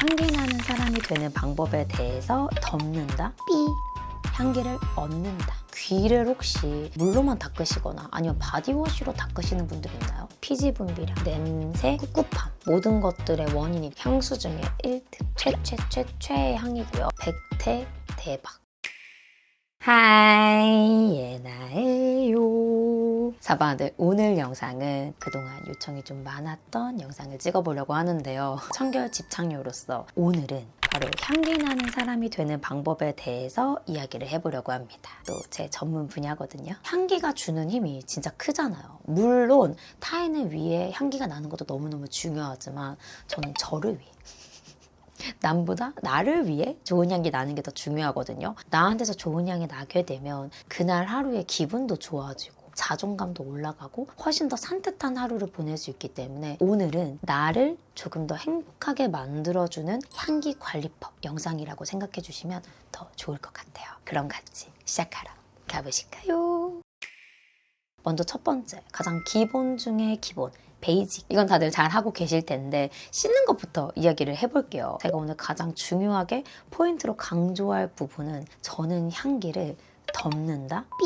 향기 나는 사람이 되는 방법에 대해서 덮는다. 삐. 향기를 얻는다. 귀를 혹시 물로만 닦으시거나 아니면 바디워시로 닦으시는 분들 있나요? 피지 분비량, 냄새, 꿉꿉함 모든 것들의 원인이 향수 중에 1등 최의 향이고요. 백태 대박. 하이 예나예요. 사바들, 오늘 영상은 그동안 요청이 좀 많았던 영상을 찍어보려고 하는데요. 청결 집착녀로서 오늘은 바로 향기 나는 사람이 되는 방법에 대해서 이야기를 해보려고 합니다. 또 제 전문 분야거든요. 향기가 주는 힘이 진짜 크잖아요. 물론 타인을 위해 향기가 나는 것도 너무너무 중요하지만 저는 저를 위해, 남보다 나를 위해 좋은 향기 나는 게 더 중요하거든요. 나한테서 좋은 향이 나게 되면 그날 하루의 기분도 좋아지고 자존감도 올라가고 훨씬 더 산뜻한 하루를 보낼 수 있기 때문에 오늘은 나를 조금 더 행복하게 만들어주는 향기 관리법 영상이라고 생각해 주시면 더 좋을 것 같아요. 그럼 같이 시작하러 가보실까요? 먼저 첫 번째, 가장 기본 중에 기본, 베이직. 이건 다들 잘 하고 계실 텐데 씻는 것부터 이야기를 해볼게요. 제가 오늘 가장 중요하게 포인트로 강조할 부분은 저는 향기를 덮는다. 삐.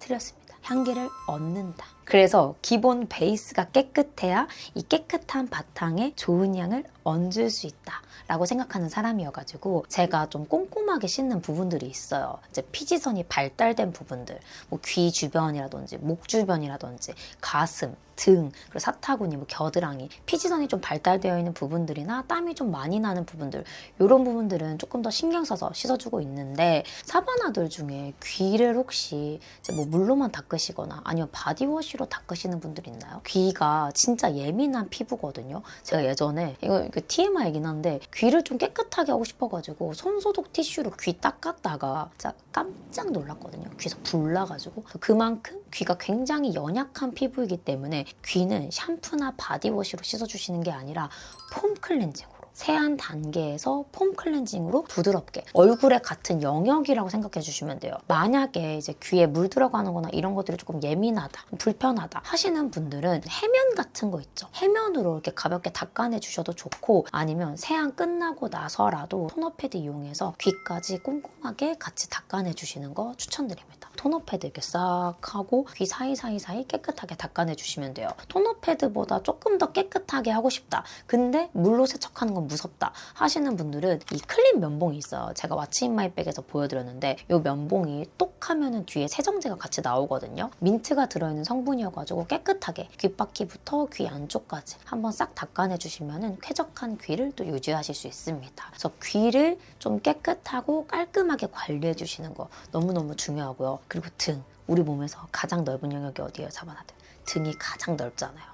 틀렸습니다. 향기를 얻는다. 그래서 기본 베이스가 깨끗해야 이 깨끗한 바탕에 좋은 향을 얹을 수 있다 라고 생각하는 사람이어가지고 제가 좀 꼼꼼하게 씻는 부분들이 있어요. 이제 피지선이 발달된 부분들, 뭐 귀 주변이라든지 목 주변이라든지 가슴, 등, 그리고 사타구니, 뭐 겨드랑이, 피지선이 좀 발달되어 있는 부분들이나 땀이 좀 많이 나는 부분들, 이런 부분들은 조금 더 신경 써서 씻어주고 있는데 사바나들 중에 귀를 혹시 이제 뭐 물로만 닦으시거나 아니면 바디워시로 닦으시는 분들 있나요? 귀가 진짜 예민한 피부거든요. 제가 예전에 이거 TMI이긴 한데 귀를 좀 깨끗하게 하고 싶어가지고 손소독 티슈로 귀 닦았다가 진짜 깜짝 놀랐거든요. 귀에서 불 나가지고. 그만큼 귀가 굉장히 연약한 피부이기 때문에 귀는 샴푸나 바디워시로 씻어주시는 게 아니라 폼 클렌징으로, 세안 단계에서 폼 클렌징으로 부드럽게, 얼굴에 같은 영역이라고 생각해 주시면 돼요. 만약에 이제 귀에 물 들어가는 거나 이런 것들이 조금 예민하다, 불편하다 하시는 분들은 해면 같은 거 있죠. 해면으로 이렇게 가볍게 닦아내 주셔도 좋고, 아니면 세안 끝나고 나서라도 토너 패드 이용해서 귀까지 꼼꼼하게 같이 닦아내 주시는 거 추천드립니다. 토너 패드 이렇게 싹 하고 귀 사이사이 깨끗하게 닦아내 주시면 돼요. 토너 패드보다 조금 더 깨끗하게 하고 싶다, 근데 물로 세척하는 건 무섭다 하시는 분들은 이 클린 면봉이 있어요. 제가 왓츠 인 마이 백에서 보여드렸는데 이 면봉이 똑 하면은 뒤에 세정제가 같이 나오거든요. 민트가 들어있는 성분이어가지고 깨끗하게 귓바퀴부터 귀 안쪽까지 한번 싹 닦아내 주시면은 쾌적한 귀를 또 유지하실 수 있습니다. 그래서 귀를 좀 깨끗하고 깔끔하게 관리해 주시는 거 너무너무 중요하고요. 그리고 등, 우리 몸에서 가장 넓은 영역이 어디예요, 사바나들? 등이 가장 넓잖아요.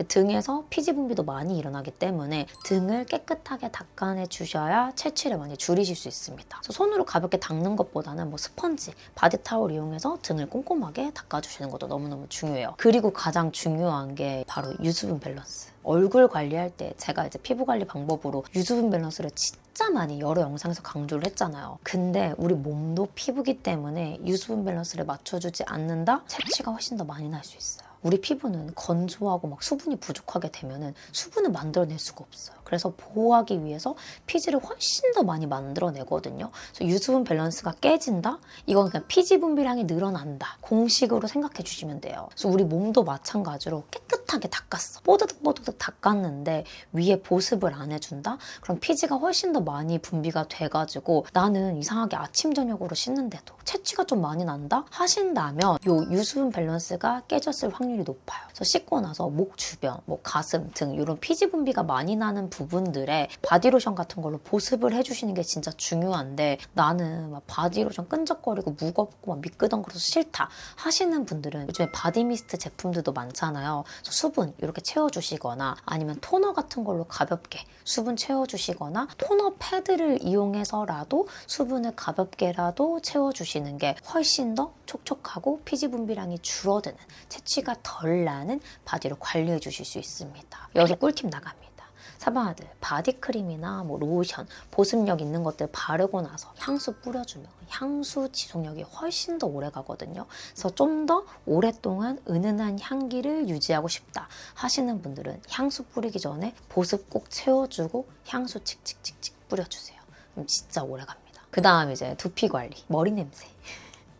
등에서 피지 분비도 많이 일어나기 때문에 등을 깨끗하게 닦아내 주셔야 채취를 많이 줄이실 수 있습니다. 그래서 손으로 가볍게 닦는 것보다는 뭐 스펀지, 바디타올 이용해서 등을 꼼꼼하게 닦아주시는 것도 너무너무 중요해요. 그리고 가장 중요한 게 바로 유수분 밸런스. 얼굴 관리할 때 제가 이제 피부 관리 방법으로 유수분 밸런스를 진짜 많이 여러 영상에서 강조를 했잖아요. 근데 우리 몸도 피부기 때문에 유수분 밸런스를 맞춰주지 않는다? 채취가 훨씬 더 많이 날 수 있어요. 우리 피부는 건조하고 막 수분이 부족하게 되면은 수분을 만들어낼 수가 없어요. 그래서 보호하기 위해서 피지를 훨씬 더 많이 만들어내거든요. 그래서 유수분 밸런스가 깨진다? 이건 그냥 피지 분비량이 늘어난다. 공식으로 생각해 주시면 돼요. 그래서 우리 몸도 마찬가지로 깨끗하게 닦았어. 뽀드득 닦았는데 위에 보습을 안 해준다? 그럼 피지가 훨씬 더 많이 분비가 돼가지고 나는 이상하게 아침 저녁으로 씻는데도 채취가 좀 많이 난다? 하신다면 요 유수분 밸런스가 깨졌을 확률이 높아요. 그래서 씻고 나서 목 주변, 뭐 가슴 등 이런 피지 분비가 많이 나는 부분들에 바디로션 같은 걸로 보습을 해주시는 게 진짜 중요한데 나는 막 바디로션 끈적거리고 무겁고 막 미끄덩거려서 싫다 하시는 분들은 요즘에 바디미스트 제품들도 많잖아요. 그래서 수분 이렇게 채워주시거나 아니면 토너 같은 걸로 가볍게 수분 채워주시거나 토너 패드를 이용해서라도 수분을 가볍게라도 채워주시는 게 훨씬 더 촉촉하고 피지 분비량이 줄어드는, 채취가 덜 나는 바디로 관리해 주실 수 있습니다. 여기서 꿀팁 나갑니다. 사방아들 바디크림이나 뭐 로션, 보습력 있는 것들 바르고 나서 향수 뿌려주면 향수 지속력이 훨씬 더 오래 가거든요. 그래서 좀 더 오랫동안 은은한 향기를 유지하고 싶다 하시는 분들은 향수 뿌리기 전에 보습 꼭 채워주고 향수 칙칙칙칙 뿌려주세요. 그럼 진짜 오래 갑니다. 그 다음 이제 두피 관리, 머리 냄새.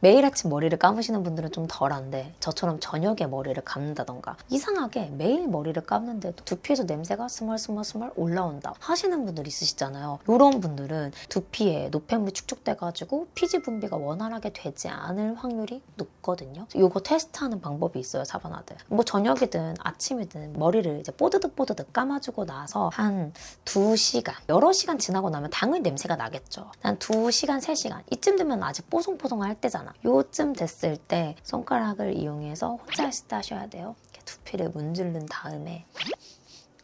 매일 아침 머리를 감으시는 분들은 좀 덜한데 저처럼 저녁에 머리를 감는다던가 이상하게 매일 머리를 감는데도 두피에서 냄새가 스멀스멀스멀 올라온다 하시는 분들 있으시잖아요. 이런 분들은 두피에 노폐물이 축적돼가지고 피지 분비가 원활하게 되지 않을 확률이 높거든요. 이거 테스트하는 방법이 있어요, 사바나들. 뭐 저녁이든 아침이든 머리를 이제 뽀드득 감아주고 나서 한 2시간, 여러 시간 지나고 나면 당연히 냄새가 나겠죠. 한 2시간, 3시간 이쯤 되면 아직 뽀송뽀송할 때잖아. 요쯤 됐을 때 손가락을 이용해서 혼자 하실 때 하셔야 돼요. 이렇게 두피를 문지른 다음에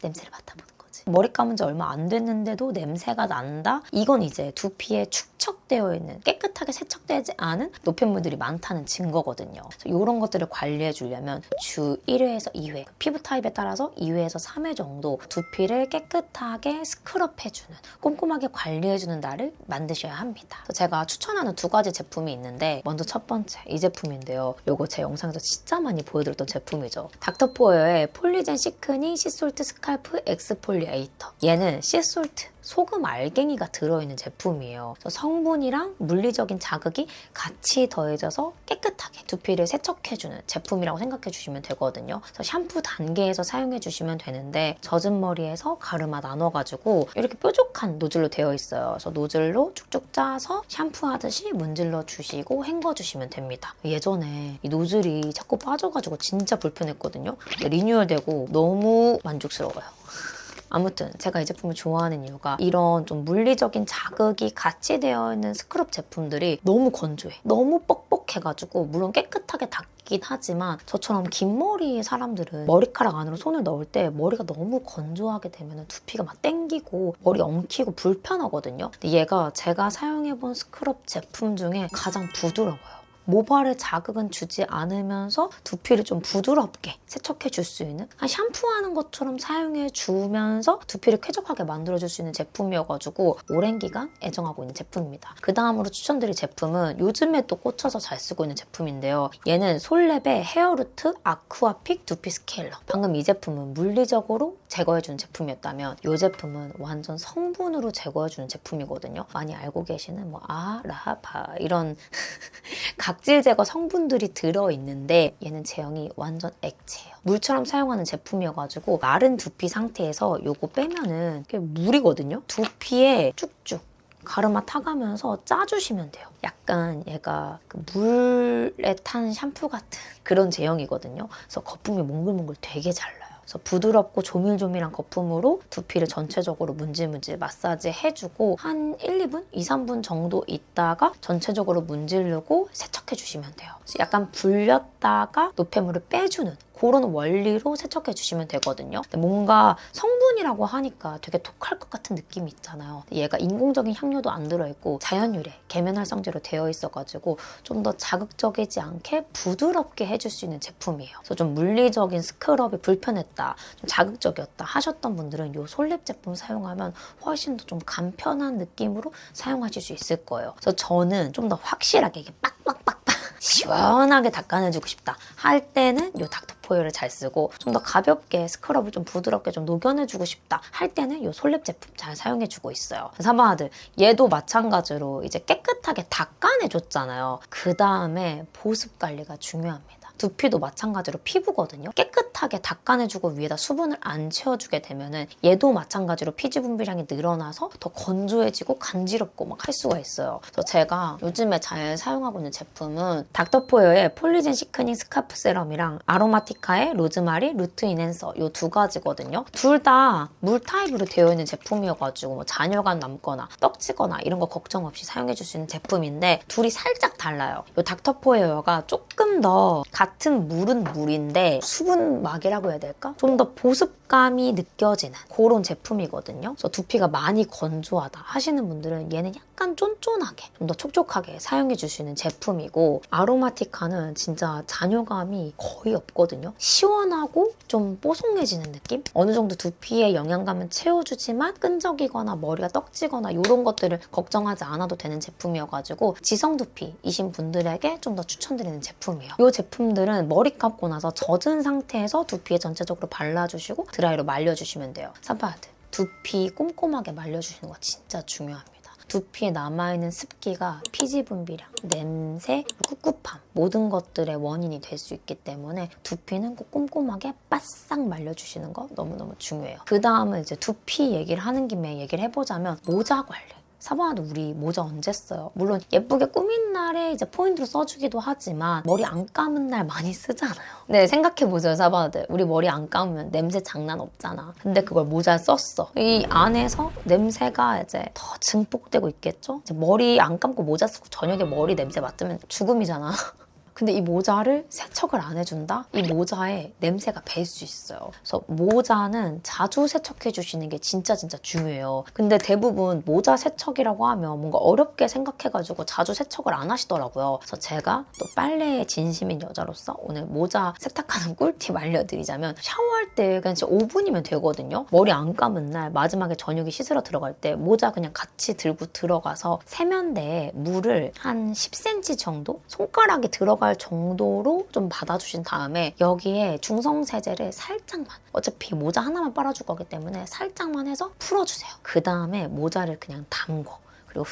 냄새를 맡아보는 거지. 머리 감은 지 얼마 안 됐는데도 냄새가 난다? 이건 이제 두피에 축적되어 있는, 깨끗하게 세척되지 않은 노폐물들이 많다는 증거거든요. 이런 것들을 관리해 주려면 주 1회에서 2회, 피부 타입에 따라서 2회에서 3회 정도 두피를 깨끗하게 스크럽해주는, 꼼꼼하게 관리해주는 날을 만드셔야 합니다. 제가 추천하는 2가지 제품이 있는데 먼저 첫 번째 이 제품인데요. 이거 제 영상에서 진짜 많이 보여드렸던 제품이죠. 닥터포어의 폴리젠 시크니 시솔트 스칼프 엑스폴리에이터. 얘는 시솔트, 소금 알갱이가 들어있는 제품이에요. 성분이랑 물리적인 자극이 같이 더해져서 깨끗하게 두피를 세척해주는 제품이라고 생각해 주시면 되거든요. 그래서 샴푸 단계에서 사용해 주시면 되는데 젖은 머리에서 가르마 나눠가지고 이렇게 뾰족한 노즐로 되어 있어요. 그래서 노즐로 쭉쭉 짜서 샴푸하듯이 문질러 주시고 헹궈 주시면 됩니다. 예전에 이 노즐이 자꾸 빠져가지고 진짜 불편했거든요. 리뉴얼되고 너무 만족스러워요. 아무튼 제가 이 제품을 좋아하는 이유가 이런 좀 물리적인 자극이 같이 되어 있는 스크럽 제품들이 너무 건조해. 너무 뻑뻑해가지고 물론 깨끗하게 닦긴 하지만 저처럼 긴 머리 사람들은 머리카락 안으로 손을 넣을 때 머리가 너무 건조하게 되면 두피가 막 땡기고 머리 엉키고 불편하거든요. 근데 얘가 제가 사용해본 스크럽 제품 중에 가장 부드러워요. 모발에 자극은 주지 않으면서 두피를 좀 부드럽게 세척해 줄 수 있는, 샴푸하는 것처럼 사용해 주면서 두피를 쾌적하게 만들어 줄 수 있는 제품이어가지고 오랜 기간 애정하고 있는 제품입니다. 그 다음으로 추천드릴 제품은 요즘에 또 꽂혀서 잘 쓰고 있는 제품인데요. 얘는 솔랩의 헤어루트 아쿠아픽 두피 스케일러. 방금 이 제품은 물리적으로 제거해주는 제품이었다면 이 제품은 완전 성분으로 제거해주는 제품이거든요. 많이 알고 계시는 뭐 아라파 이런 각질 제거 성분들이 들어있는데 얘는 제형이 완전 액체예요. 물처럼 사용하는 제품이어가지고 마른 두피 상태에서 요거 빼면은 이게 물이거든요. 두피에 쭉쭉 가르마 타가면서 짜주시면 돼요. 약간 얘가 그 물에 탄 샴푸 같은 그런 제형이거든요. 그래서 거품이 몽글몽글 되게 잘 나요. 그래서 부드럽고 조밀조밀한 거품으로 두피를 전체적으로 문질문질 마사지 해주고 한 1, 2분? 2, 3분 정도 있다가 전체적으로 문지르고 세척해 주시면 돼요. 약간 불렸다가 노폐물을 빼주는 그런 원리로 세척해 주시면 되거든요. 근데 뭔가 성분이라고 하니까 되게 독할 것 같은 느낌이 있잖아요. 얘가 인공적인 향료도 안 들어있고 자연유래, 계면활성제로 되어 있어가지고 좀 더 자극적이지 않게 부드럽게 해줄 수 있는 제품이에요. 그래서 좀 물리적인 스크럽이 불편했다, 좀 자극적이었다 하셨던 분들은 이 솔랩 제품 사용하면 훨씬 더 좀 간편한 느낌으로 사용하실 수 있을 거예요. 그래서 저는 좀 더 확실하게 이게 빡빡빡 시원하게 닦아내주고 싶다 할 때는 이 닥터포어를 잘 쓰고, 좀 더 가볍게 스크럽을 좀 부드럽게 좀 녹여내주고 싶다 할 때는 이 솔랩 제품 잘 사용해주고 있어요. 사바아들 얘도 마찬가지로 이제 깨끗하게 닦아내줬잖아요. 그 다음에 보습 관리가 중요합니다. 두피도 마찬가지로 피부거든요. 깨끗하게 닦아내주고 위에다 수분을 안 채워주게 되면은 얘도 마찬가지로 피지 분비량이 늘어나서 더 건조해지고 간지럽고 막 할 수가 있어요. 그래서 제가 요즘에 잘 사용하고 있는 제품은 닥터포어의 폴리젠 시크닝 스카프 세럼이랑 아로마티카의 로즈마리 루트 인핸서 이 2가지거든요. 둘 다 물 타입으로 되어 있는 제품이어가지고 뭐 잔여감 남거나 떡지거나 이런 거 걱정 없이 사용해줄 수 있는 제품인데 둘이 살짝 달라요. 이 닥터포어가 조금 더 같은 물은 물인데 수분막이라고 해야 될까? 좀 더 보습 촉감이 느껴지는 그런 제품이거든요. 그래서 두피가 많이 건조하다 하시는 분들은 얘는 약간 쫀쫀하게 좀 더 촉촉하게 사용해 주시는 제품이고, 아로마티카는 진짜 잔여감이 거의 없거든요. 시원하고 좀 뽀송해지는 느낌? 어느 정도 두피에 영양감은 채워주지만 끈적이거나 머리가 떡지거나 이런 것들을 걱정하지 않아도 되는 제품이어가지고 지성 두피이신 분들에게 좀 더 추천드리는 제품이에요. 이 제품들은 머리 감고 나서 젖은 상태에서 두피에 전체적으로 발라주시고 드라이로 말려주시면 돼요. 사바드 두피 꼼꼼하게 말려주시는 거 진짜 중요합니다. 두피에 남아있는 습기가 피지 분비량, 냄새, 꿉꿉함 모든 것들의 원인이 될 수 있기 때문에 두피는 꼭 꼼꼼하게 바싹 말려주시는 거 너무너무 중요해요. 그 다음은 이제 두피 얘기를 하는 김에 얘기를 해보자면 모자 관리. 사바나도 우리 모자 언제 써요? 물론 예쁘게 꾸민 날에 이제 포인트로 써주기도 하지만 머리 안 감은 날 많이 쓰잖아요. 네, 생각해보세요, 사바나들. 우리 머리 안 감으면 냄새 장난 없잖아. 근데 그걸 모자에 썼어. 이 안에서 냄새가 이제 더 증폭되고 있겠죠? 이제 머리 안 감고 모자 쓰고 저녁에 머리 냄새 맡으면 죽음이잖아. 근데 이 모자를 세척을 안 해준다? 이 모자에 냄새가 배일 수 있어요. 그래서 모자는 자주 세척해 주시는 게 진짜 중요해요. 근데 대부분 모자 세척이라고 하면 뭔가 어렵게 생각해가지고 자주 세척을 안 하시더라고요. 그래서 제가 또 빨래에 진심인 여자로서 오늘 모자 세탁하는 꿀팁 알려드리자면, 샤워할 때 그냥 진짜 5분이면 되거든요. 머리 안 감은 날 마지막에 저녁에 씻으러 들어갈 때 모자 그냥 같이 들고 들어가서 세면대에 물을 한 10cm 정도? 손가락이 들어갈 정도로 좀 받아주신 다음에 여기에 중성세제를 살짝만, 어차피 모자 하나만 빨아줄 거기 때문에 살짝만 해서 풀어주세요. 그 다음에 모자를 그냥 담궈. 그리고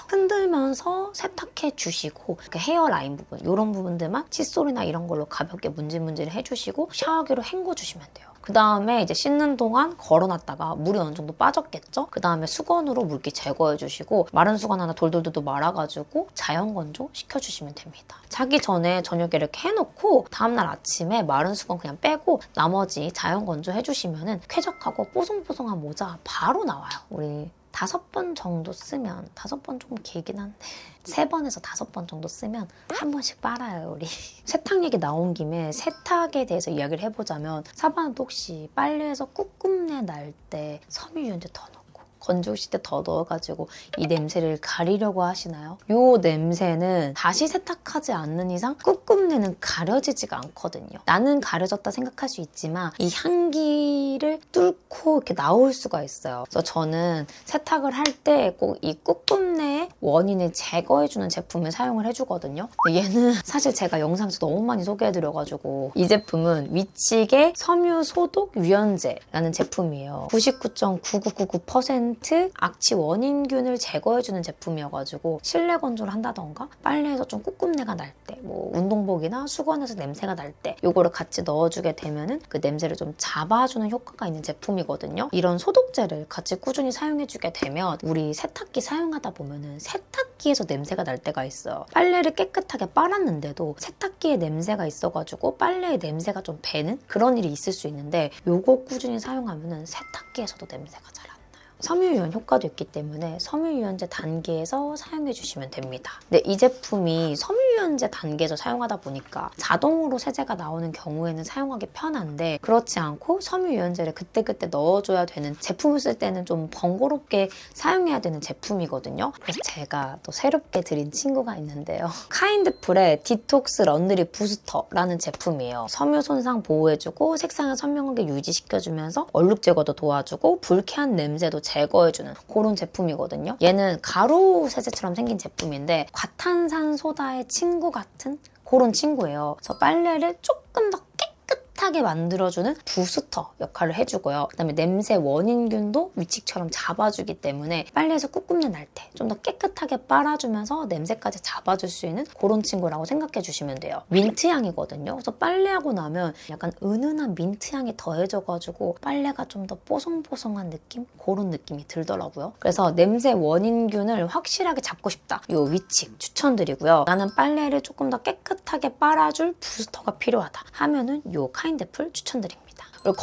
흔들면서 세탁해 주시고, 헤어라인 부분 이런 부분들만 칫솔이나 이런 걸로 가볍게 문질문질 해주시고 샤워기로 헹궈 주시면 돼요. 그 다음에 이제 씻는 동안 걸어놨다가 물이 어느 정도 빠졌겠죠? 그 다음에 수건으로 물기 제거해주시고 마른 수건 하나 돌돌돌 말아가지고 자연 건조 시켜주시면 됩니다. 자기 전에 저녁에 이렇게 해놓고 다음날 아침에 마른 수건 그냥 빼고 나머지 자연 건조 해주시면은 쾌적하고 뽀송뽀송한 모자 바로 나와요. 우리 5번 정도 쓰면, 5번 조금 길긴 한데 3번에서 5번 정도 쓰면 한 번씩 빨아요, 우리. 세탁 얘기 나온 김에 세탁에 대해서 이야기를 해보자면, 사바나도 혹시 빨래에서 꿉꿉내 날 때 섬유유연제 더 넣고 건조시 때 더 넣어가지고 이 냄새를 가리려고 하시나요? 이 냄새는 다시 세탁하지 않는 이상 꿉꿉내는 가려지지가 않거든요. 나는 가려졌다 생각할 수 있지만 이 향기를 뚫고 이렇게 나올 수가 있어요. 그래서 저는 세탁을 할 때 꼭 이 꿉꿉내의 원인을 제거해주는 제품을 사용을 해주거든요. 근데 얘는 사실 제가 영상에서 너무 많이 소개해드려가지고, 이 제품은 위치계 섬유 소독 유연제라는 제품이에요. 99.9999% 악취 원인균을 제거해주는 제품이어가지고 실내 건조를 한다던가 빨래에서 좀 꿉꿉내가 날 때, 뭐 운동복이나 수건에서 냄새가 날 때 이거를 같이 넣어주게 되면은 그 냄새를 좀 잡아주는 효과가 있는 제품이거든요. 이런 소독제를 같이 꾸준히 사용해주게 되면 우리 세탁기 사용하다 보면은 세탁기에서 냄새가 날 때가 있어요. 빨래를 깨끗하게 빨았는데도 세탁기에 냄새가 있어가지고 빨래에 냄새가 좀 배는 그런 일이 있을 수 있는데, 요거 꾸준히 사용하면은 세탁기에서도 냄새가 잘 안 나요. 섬유유연 효과도 있기 때문에 섬유유연제 단계에서 사용해 주시면 됩니다. 근데 이 제품이 섬유유연제 단계에서 사용하다 보니까 자동으로 세제가 나오는 경우에는 사용하기 편한데, 그렇지 않고 섬유유연제를 그때그때 넣어줘야 되는, 제품을 쓸 때는 좀 번거롭게 사용해야 되는 제품이거든요. 그래서 제가 또 새롭게 드린 친구가 있는데요. 카인드풀의 디톡스 런드리 부스터라는 제품이에요. 섬유 손상 보호해주고 색상을 선명하게 유지시켜주면서 얼룩 제거도 도와주고 불쾌한 냄새도 제거해주는 그런 제품이거든요. 얘는 가루 세제처럼 생긴 제품인데 과탄산소다의 친구 같은 그런 친구예요. 그래서 빨래를 조금 더 깨끗하게 만들어주는 부스터 역할을 해주고요. 그다음에 냄새 원인균도 위치처럼 잡아주기 때문에 빨래에서 꿉꿉내 날 때 좀 더 깨끗하게 빨아주면서 냄새까지 잡아줄 수 있는 그런 친구라고 생각해 주시면 돼요. 민트 향이거든요. 그래서 빨래하고 나면 약간 은은한 민트 향이 더해져가지고 빨래가 좀 더 뽀송뽀송한 느낌? 그런 느낌이 들더라고요. 그래서 냄새 원인균을 확실하게 잡고 싶다, 이 위치 추천드리고요. 나는 빨래를 조금 더 깨끗하게 빨아줄 부스터가 필요하다 하면은 이 카인드풀 추천드립니다. 그리고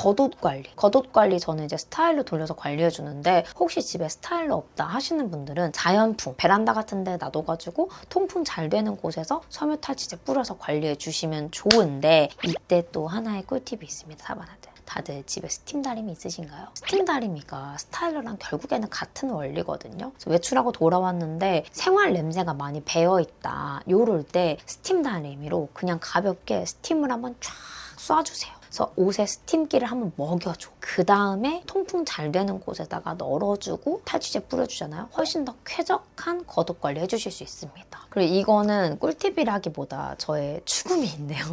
겉옷 관리 저는 이제 스타일러 돌려서 관리해주는데, 혹시 집에 스타일러 없다 하시는 분들은 자연풍, 베란다 같은 데 놔둬가지고 통풍 잘 되는 곳에서 섬유 탈취제 뿌려서 관리해주시면 좋은데, 이때 또 하나의 꿀팁이 있습니다, 사바나들. 다들 집에 스팀 다리미 있으신가요? 스팀 다리미가 스타일러랑 결국에는 같은 원리거든요. 그래서 외출하고 돌아왔는데 생활 냄새가 많이 배어있다. 요럴 때 스팀 다리미로 그냥 가볍게 스팀을 한번 쫙 쏴주세요. 그래서 옷에 스팀기를 한번 먹여줘. 그 다음에 통풍 잘 되는 곳에다가 널어주고 탈취제 뿌려주잖아요. 훨씬 더 쾌적한 겉옷 관리 해주실 수 있습니다. 그리고 이거는 꿀팁이라기보다 저의 추구미인데요.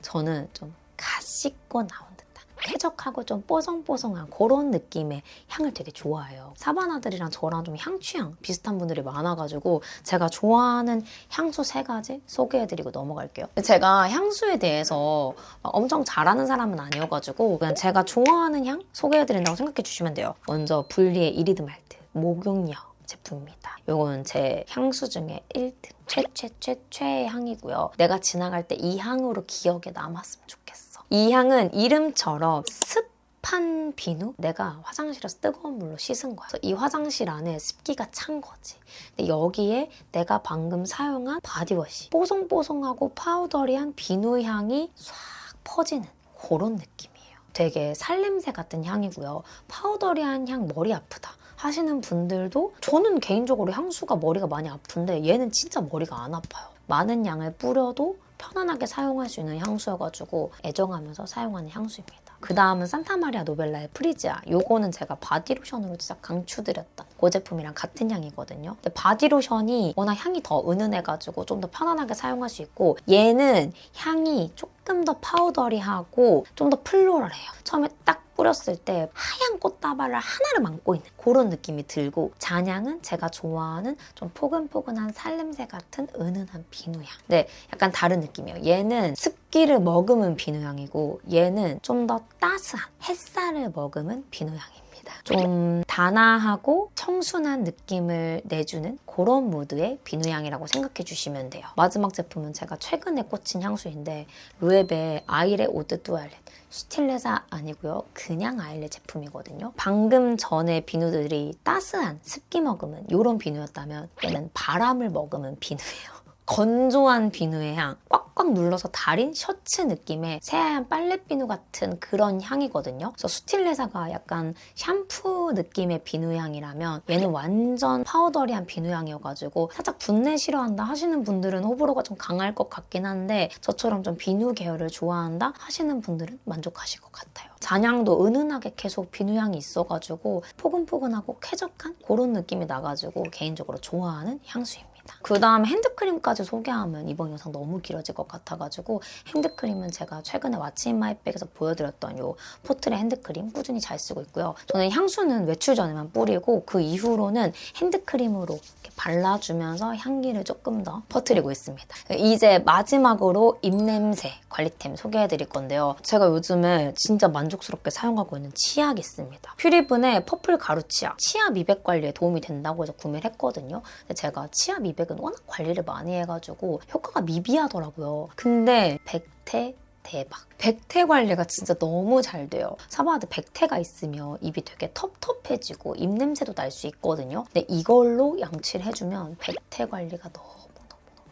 저는 좀 갓 씻고 나온 듯한 쾌적하고 좀 뽀송뽀송한 그런 느낌의 향을 되게 좋아해요. 사바나들이랑 저랑 좀 향 취향 비슷한 분들이 많아가지고 제가 좋아하는 향수 3가지 소개해드리고 넘어갈게요. 제가 향수에 대해서 엄청 잘하는 사람은 아니어가지고 그냥 제가 좋아하는 향 소개해드린다고 생각해 주시면 돼요. 먼저 불리의 이리드 말트 목욕녀 제품입니다. 이건 제 향수 중에 1등 최의 향이고요. 내가 지나갈 때 이 향으로 기억에 남았으면 좋겠어. 이 향은 이름처럼 습한 비누? 내가 화장실에서 뜨거운 물로 씻은 거야. 그래서 이 화장실 안에 습기가 찬 거지. 근데 여기에 내가 방금 사용한 바디워시 뽀송뽀송하고 파우더리한 비누 향이 싹 퍼지는 그런 느낌이에요. 되게 살냄새 같은 향이고요. 파우더리한 향 머리 아프다 하시는 분들도 저는 개인적으로 향수가 머리가 많이 아픈데 얘는 진짜 머리가 안 아파요. 많은 양을 뿌려도 편안하게 사용할 수 있는 향수여가지고 애정하면서 사용하는 향수입니다. 그 다음은 산타마리아 노벨라의 프리지아. 요거는 제가 바디로션으로 진짜 강추드렸던 그 제품이랑 같은 향이거든요. 근데 바디로션이 워낙 향이 더 은은해가지고 좀 더 편안하게 사용할 수 있고 얘는 향이 조금 더 파우더리하고 좀 더 플로럴해요. 처음에 딱 뿌렸을 때 하얀 꽃다발을 하나를 안고 있는 그런 느낌이 들고 잔향은 제가 좋아하는 좀 포근포근한 살냄새 같은 은은한 비누향. 네, 약간 다른 느낌이에요. 얘는 습기를 머금은 비누향이고 얘는 좀 더 따스한 햇살을 머금은 비누향입니다. 좀 단아하고 청순한 느낌을 내주는 그런 무드의 비누향이라고 생각해 주시면 돼요. 마지막 제품은 제가 최근에 꽂힌 향수인데 루에베 아이레 오드 뚜알렛. 스틸레사 아니고요. 그냥 아일레 제품이거든요. 방금 전에 비누들이 따스한 습기 머금은 이런 비누였다면 얘는 바람을 머금은 비누예요. 건조한 비누의 향, 꽉꽉 눌러서 달인 셔츠 느낌의 새하얀 빨랫비누 같은 그런 향이거든요. 그래서 스틸레사가 약간 샴푸 느낌의 비누향이라면 얘는 완전 파우더리한 비누향이어가지고 살짝 분내 싫어한다 하시는 분들은 호불호가 좀 강할 것 같긴 한데 저처럼 좀 비누 계열을 좋아한다 하시는 분들은 만족하실 것 같아요. 잔향도 은은하게 계속 비누향이 있어가지고 포근포근하고 쾌적한 그런 느낌이 나가지고 개인적으로 좋아하는 향수입니다. 그 다음 핸드크림까지 소개하면 이번 영상 너무 길어질 것 같아가지고 핸드크림은 제가 최근에 왓츠 인 마이 백에서 보여드렸던 요 포트레 핸드크림 꾸준히 잘 쓰고 있고요. 저는 향수는 외출 전에만 뿌리고 그 이후로는 핸드크림으로 이렇게 발라주면서 향기를 조금 더 퍼뜨리고 있습니다. 이제 마지막으로 입냄새 관리템 소개해드릴 건데요. 제가 요즘에 진짜 만족스럽게 사용하고 있는 치약이 있습니다. 퓨리븐의 퍼플 가루 치약. 치아 미백 관리에 도움이 된다고 해서 구매를 했거든요. 근데 제가 치아 미백은 워낙 관리를 많이 해가지고 효과가 미비하더라고요. 근데 백태 대박. 백태 관리가 진짜 너무 잘 돼요. 사바한테 백태가 있으면 입이 되게 텁텁해지고 입냄새도 날 수 있거든요. 근데 이걸로 양치를 해주면 백태 관리가 너무너무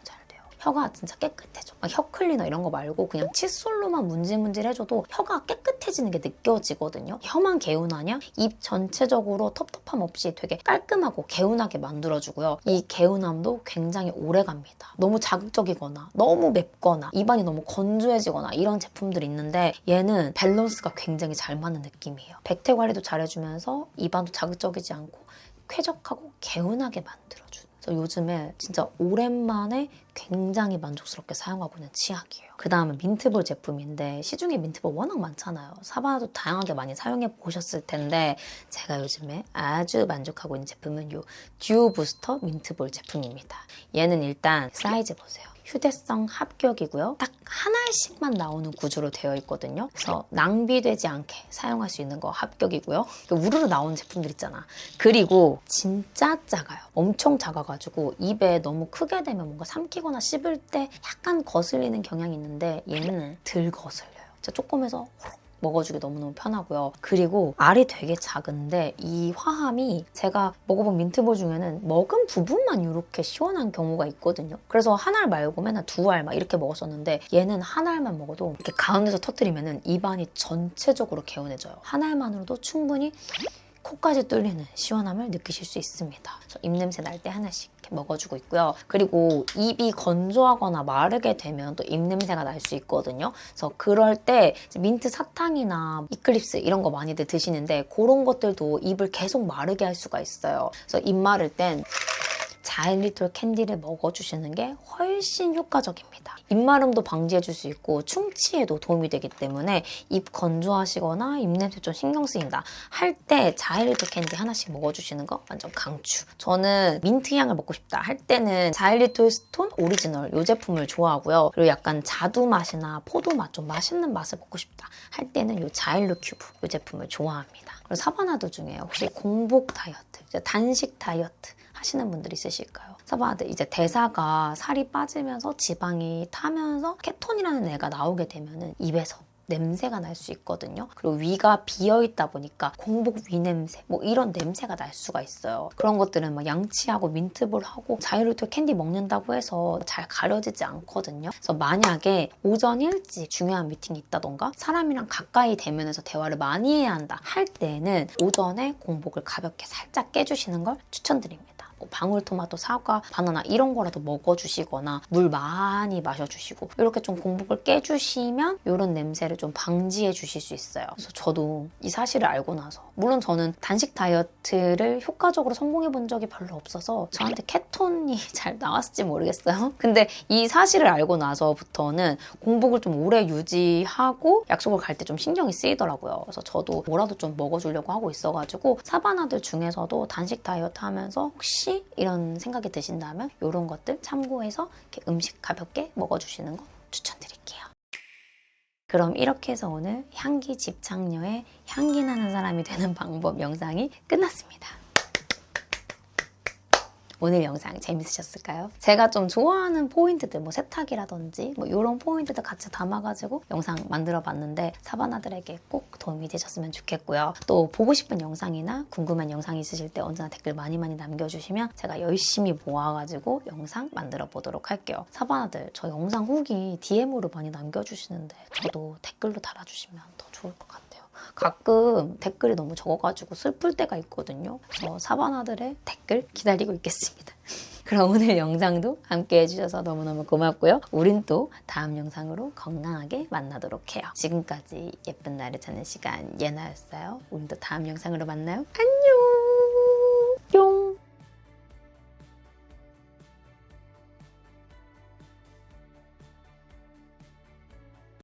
잘 돼요. 혀가 진짜 깨끗해져. 막 혀 클리너 이런 거 말고 그냥 칫솔로만 문질문질 해줘도 혀가 깨끗해지는 게 느껴지거든요. 혀만 개운하냐? 입 전체적으로 텁텁함 없이 되게 깔끔하고 개운하게 만들어주고요. 이 개운함도 굉장히 오래 갑니다. 너무 자극적이거나 너무 맵거나 입안이 너무 건조해지거나 이런 제품들이 있는데 얘는 밸런스가 굉장히 잘 맞는 느낌이에요. 백태 관리도 잘해주면서 입안도 자극적이지 않고 쾌적하고 개운하게 만들어주는. 그래서 요즘에 진짜 오랜만에 굉장히 만족스럽게 사용하고 있는 치약이에요. 그 다음은 민트볼 제품인데 시중에 민트볼 워낙 많잖아요. 사바나도 다양하게 많이 사용해 보셨을 텐데 제가 요즘에 아주 만족하고 있는 제품은 이 듀오 부스터 민트볼 제품입니다. 얘는 일단 사이즈 보세요. 휴대성 합격이고요. 딱 한 알씩만 나오는 구조로 되어 있거든요. 그래서 낭비되지 않게 사용할 수 있는 거 합격이고요. 우르르 나오는 제품들 있잖아. 그리고 진짜 작아요. 엄청 작아가지고 입에 너무 크게 되면 뭔가 삼키거나 씹을 때 약간 거슬리는 경향이 있는데 얘는 덜 거슬려요. 진짜 조금해서 호록 먹어주기 너무너무 편하고요. 그리고 알이 되게 작은데 이 화함이 제가 먹어본 민트볼 중에는 먹은 부분만 이렇게 시원한 경우가 있거든요. 그래서 한 알 말고 맨날 두 알 막 이렇게 먹었었는데 얘는 한 알만 먹어도 이렇게 가운데서 터뜨리면은 입안이 전체적으로 개운해져요. 한 알만으로도 충분히 코까지 뚫리는 시원함을 느끼실 수 있습니다. 입냄새 날 때 하나씩 이렇게 먹어주고 있고요. 그리고 입이 건조하거나 마르게 되면 또 입냄새가 날 수 있거든요. 그래서 그럴 때 민트 사탕이나 이클립스 이런 거 많이들 드시는데 그런 것들도 입을 계속 마르게 할 수가 있어요. 그래서 입 마를 땐 자일리톨 캔디를 먹어주시는 게 훨씬 효과적입니다. 입마름도 방지해줄 수 있고 충치에도 도움이 되기 때문에 입 건조하시거나 입냄새 좀 신경 쓰인다 할 때 자일리톨 캔디 하나씩 먹어주시는 거 완전 강추. 저는 민트 향을 먹고 싶다 할 때는 자일리톨 스톤 오리지널 이 제품을 좋아하고요. 그리고 약간 자두 맛이나 포도 맛 좀 맛있는 맛을 먹고 싶다 할 때는 이 자일로 큐브 이 제품을 좋아합니다. 그리고 사바나들 중에 혹시 공복 다이어트, 단식 다이어트 하시는 분들이 있으실까요? 사바나들 이제 대사가 살이 빠지면서 지방이 타면서 케톤이라는 애가 나오게 되면은 입에서 냄새가 날 수 있거든요. 그리고 위가 비어있다 보니까 공복 위 냄새 뭐 이런 냄새가 날 수가 있어요. 그런 것들은 막 양치하고 민트볼하고 자이로톨 캔디 먹는다고 해서 잘 가려지지 않거든요. 그래서 만약에 오전 일찍 중요한 미팅이 있다던가 사람이랑 가까이 대면해서 대화를 많이 해야 한다 할 때는 오전에 공복을 가볍게 살짝 깨주시는 걸 추천드립니다. 방울토마토, 사과, 바나나 이런 거라도 먹어주시거나 물 많이 마셔주시고 이렇게 좀 공복을 깨주시면 이런 냄새를 좀 방지해 주실 수 있어요. 그래서 저도 이 사실을 알고 나서 물론 저는 단식 다이어트를 효과적으로 성공해 본 적이 별로 없어서 저한테 케톤이 잘 나왔을지 모르겠어요. 근데 이 사실을 알고 나서부터는 공복을 좀 오래 유지하고 약속을 갈 때 좀 신경이 쓰이더라고요. 그래서 저도 뭐라도 좀 먹어주려고 하고 있어가지고 사바나들 중에서도 단식 다이어트 하면서 혹시 이런 생각이 드신다면 이런 것들 참고해서 이렇게 음식 가볍게 먹어주시는 거 추천드릴게요. 그럼 이렇게 해서 오늘 향기 집착녀의 향기 나는 사람이 되는 방법 영상이 끝났습니다. 오늘 영상 재밌으셨을까요? 제가 좀 좋아하는 포인트들, 뭐 세탁이라든지 뭐 이런 포인트들 같이 담아가지고 영상 만들어봤는데 사바나들에게 꼭 도움이 되셨으면 좋겠고요. 또 보고 싶은 영상이나 궁금한 영상 있으실 때 언제나 댓글 많이 남겨주시면 제가 열심히 모아가지고 영상 만들어 보도록 할게요. 사바나들 저 영상 후기 DM으로 많이 남겨주시는데 저도 댓글로 달아주시면 더 좋을 것 같아요. 가끔 댓글이 너무 적어가지고 슬플 때가 있거든요. 그래서 사바나들의 댓글 기다리고 있겠습니다. 그럼 오늘 영상도 함께 해주셔서 너무너무 고맙고요. 우린 또 다음 영상으로 건강하게 만나도록 해요. 지금까지 예쁜 나를 찾는 시간 예나였어요. 우린 또 다음 영상으로 만나요. 안녕! 뿅!